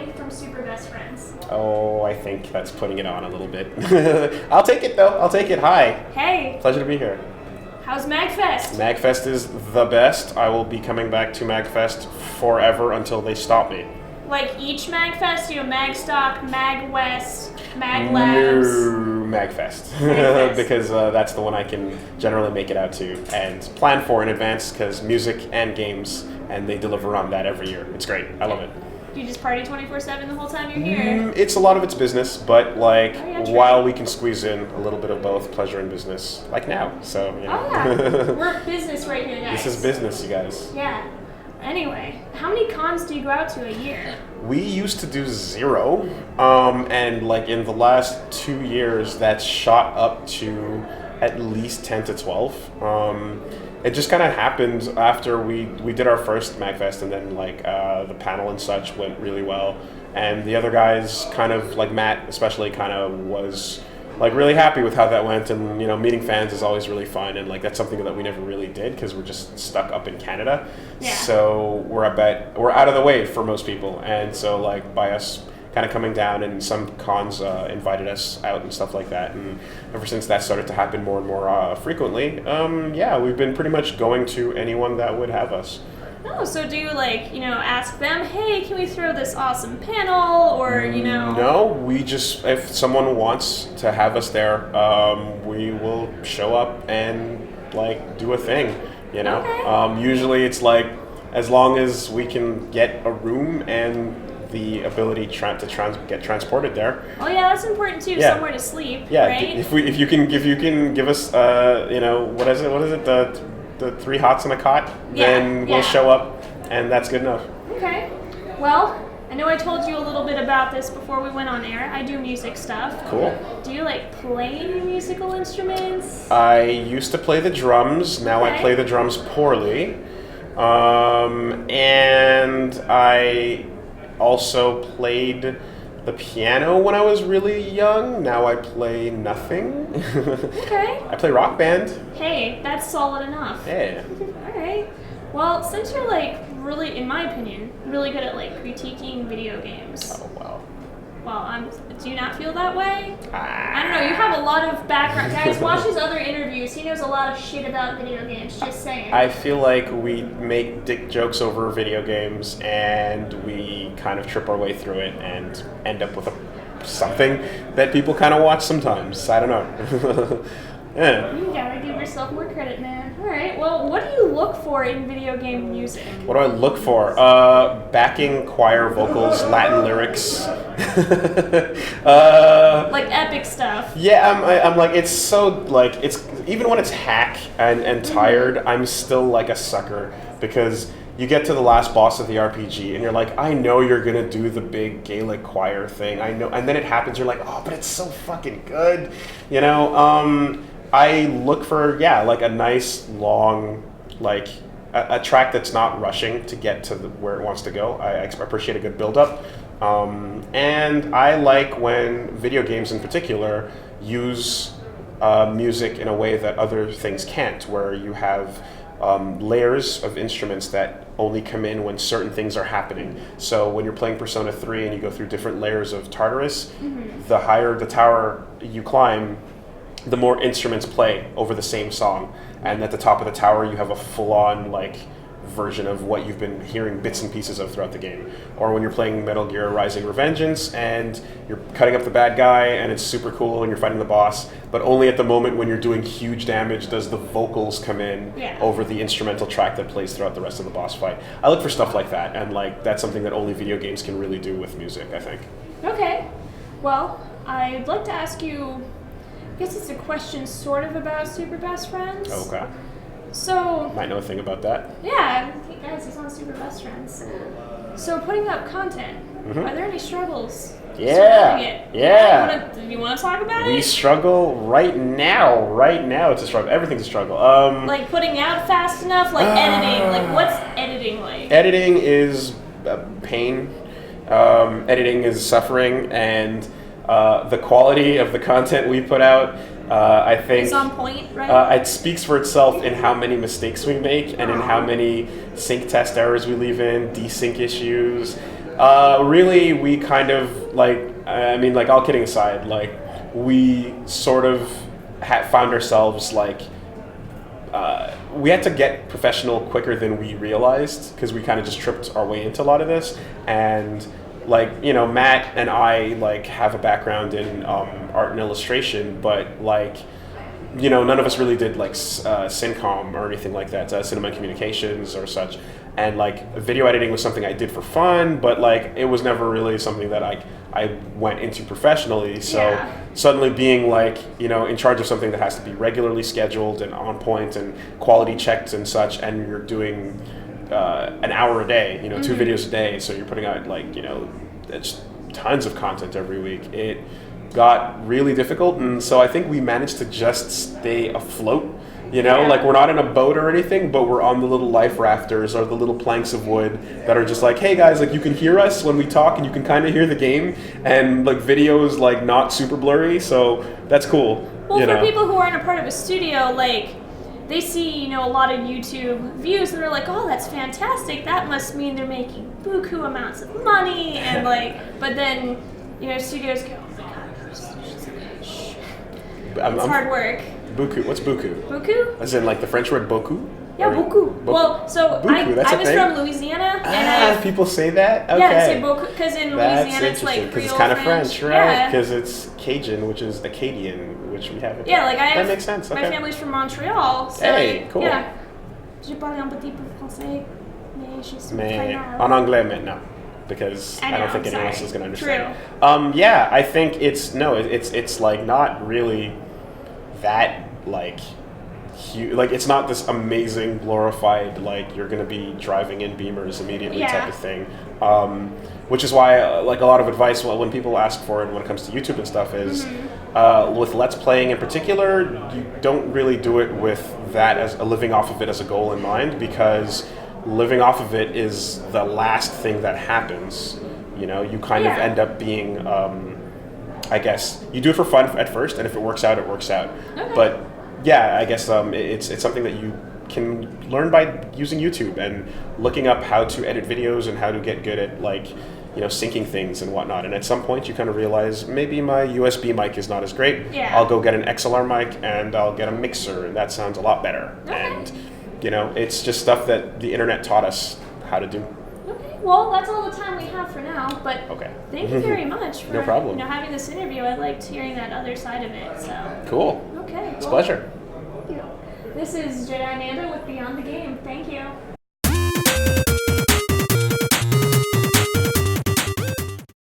point from Super Best Friends? Oh, I think that's putting it on a little bit. I'll take it, though. I'll take it. Hi. Hey. Pleasure to be here. How's MAGFest? MAGFest is the best. I will be coming back to MAGFest forever until they stop me. Like each MAGFest, you know, Magstock, MAGWest, MAGLabs. No, MAGFest. Because that's the one I can generally make it out to and plan for in advance because music and games, and they deliver on that every year. It's great. I love it. Do you just party 24/7 the whole time you're here? It's a lot of it's business, but like yeah, while we can squeeze in a little bit of both pleasure and business, like now. So, you know. Oh yeah, we're business right here, guys. This is business, you guys. Yeah. Anyway, how many cons do you go out to a year? We used to do 0, and like in the last 2 years, that's shot up to at least 10 to 12. It just kind of happened after we did our first MAGFest, and then like the panel and such went really well, and the other guys kind of like Matt especially kind of was like really happy with how that went, and you know meeting fans is always really fun, and like that's something that we never really did because we're just stuck up in Canada. Yeah. So we're out of the way for most people, and so like by us kind of coming down, and some cons invited us out and stuff like that, and ever since that started to happen more and more frequently, yeah, we've been pretty much going to anyone that would have us. Oh, so do you like, you know, ask them, hey, can we throw this awesome panel, or, you know? No, we just, if someone wants to have us there, we will show up and like do a thing, you know? Okay. Usually it's like, as long as we can get a room and the ability to get transported there. Oh yeah, that's important too. Yeah. Somewhere to sleep. Yeah, right? if you can give us you know what is it the 3 hots and a cot, then we'll show up, and that's good enough. Okay. Well, I know I told you a little bit about this before we went on air. I do music stuff. Cool. Do you like play any musical instruments? I used to play the drums. Now I play the drums poorly, and I also played the piano when I was really young. Now I play nothing. Okay. I play rock band. Hey, that's solid enough. Yeah. Alright. Well, since you're like really, in my opinion, really good at like critiquing video games. Oh, wow. Well, do you not feel that way? I don't know, you have a lot of background. Guys, watch his other interviews. He knows a lot of shit about video games, just saying. I feel like we make dick jokes over video games, and we kind of trip our way through it and end up with something that people kind of watch sometimes. I don't know. Yeah. You gotta give yourself more credit, man. Alright, well, what do you look for in video game music? What do I look for? Backing choir vocals, Latin lyrics. Like epic stuff. Yeah, I'm like, it's so, like, it's, even when it's hack and tired, I'm still like a sucker, because you get to the last boss of the RPG and you're like, I know you're gonna do the big Gaelic choir thing, I know, and then it happens, you're like, oh, but it's so fucking good, you know? I look for, like a nice, long, like, a track that's not rushing to get to where it wants to go. I appreciate a good build-up. And I like when video games in particular use music in a way that other things can't, where you have layers of instruments that only come in when certain things are happening. So when you're playing Persona 3 and you go through different layers of Tartarus, the higher the tower you climb, the more instruments play over the same song. And at the top of the tower, you have a full-on like version of what you've been hearing bits and pieces of throughout the game. Or when you're playing Metal Gear Rising: Revengeance and you're cutting up the bad guy and it's super cool and you're fighting the boss, but only at the moment when you're doing huge damage does the vocals come in over the instrumental track that plays throughout the rest of the boss fight. I look for stuff like that, and like that's something that only video games can really do with music, I think. Okay. Well, I'd like to ask you, I guess it's a question sort of about Super Best Friends. Okay. So... Might know a thing about that. Yeah, hey guys, he's on Super Best Friends. So putting up content, are there any struggles? Yeah. Do you want to talk about it? We struggle right now. It's a struggle. Everything's a struggle. Like putting out fast enough, like editing. Like what's editing like? Editing is pain. Editing is suffering, and the quality of the content we put out, I think, it's on point, right? It speaks for itself in how many mistakes we make and in how many sync test errors we leave in, desync issues. Really, we kind of like, I mean, like all kidding aside, like we sort of found ourselves like, we had to get professional quicker than we realized because we kind of just tripped our way into a lot of this. And like, you know, Matt and I like have a background in art and illustration, but like, you know, none of us really did like syncom or anything like that, cinema and communications or such. And like video editing was something I did for fun, but like it was never really something that I went into professionally. So suddenly being like, you know, in charge of something that has to be regularly scheduled and on point and quality checked and such, and you're doing an hour a day, you know, 2 videos a day, so you're putting out like, you know, it's tons of content every week. It got really difficult, and so I think we managed to just stay afloat. You know, like we're not in a boat or anything, but we're on the little life rafters or the little planks of wood that are just like, hey guys, like you can hear us when we talk and you can kind of hear the game, and like video is like not super blurry, so that's cool. Well, for people who aren't a part of a studio, like they see, you know, a lot of YouTube views and they're like, oh, that's fantastic. That must mean they're making buku amounts of money, and like, but then, you know, studios go, oh my god, it's hard work. Buku. What's buku? Buku? As in like the French word beaucoup? Yeah, beaucoup. Well, so buku, I was from Louisiana, and people say that? Okay. Yeah, they say beaucoup because in Louisiana it's like because it's Creole kind of French, right? Because Yeah. it's Cajun, which is Acadian, which we have. Yeah, like that makes sense. Okay. My family's from Montreal, so hey, like, cool. yeah. Je parle un petit peu français, mais je suis Mais en anglais maintenant, because I don't think anyone else is going to understand. True. Yeah, I think it's like not really that like huge, like it's not this amazing glorified like you're gonna be driving in Beamers immediately type of thing, which is why like a lot of advice when people ask for it when it comes to YouTube and stuff is with Let's Playing in particular, you don't really do it with that as a living off of it as a goal in mind, because living off of it is the last thing that happens. You know, you kind of end up being I guess you do it for fun at first, and if it works out, it works out. Okay. But yeah, I guess it's something that you can learn by using YouTube and looking up how to edit videos and how to get good at like, you know, syncing things and whatnot. And at some point, you kind of realize maybe my USB mic is not as great. Yeah. I'll go get an XLR mic and I'll get a mixer, and that sounds a lot better. Okay. And you know, it's just stuff that the internet taught us how to do. Well, that's all the time we have for now, but thank you very much for no problem. You know, having this interview. I liked hearing that other side of it. So cool. Okay. It's a pleasure. Thank you. This is JediAmanda with Beyond the Game. Thank you.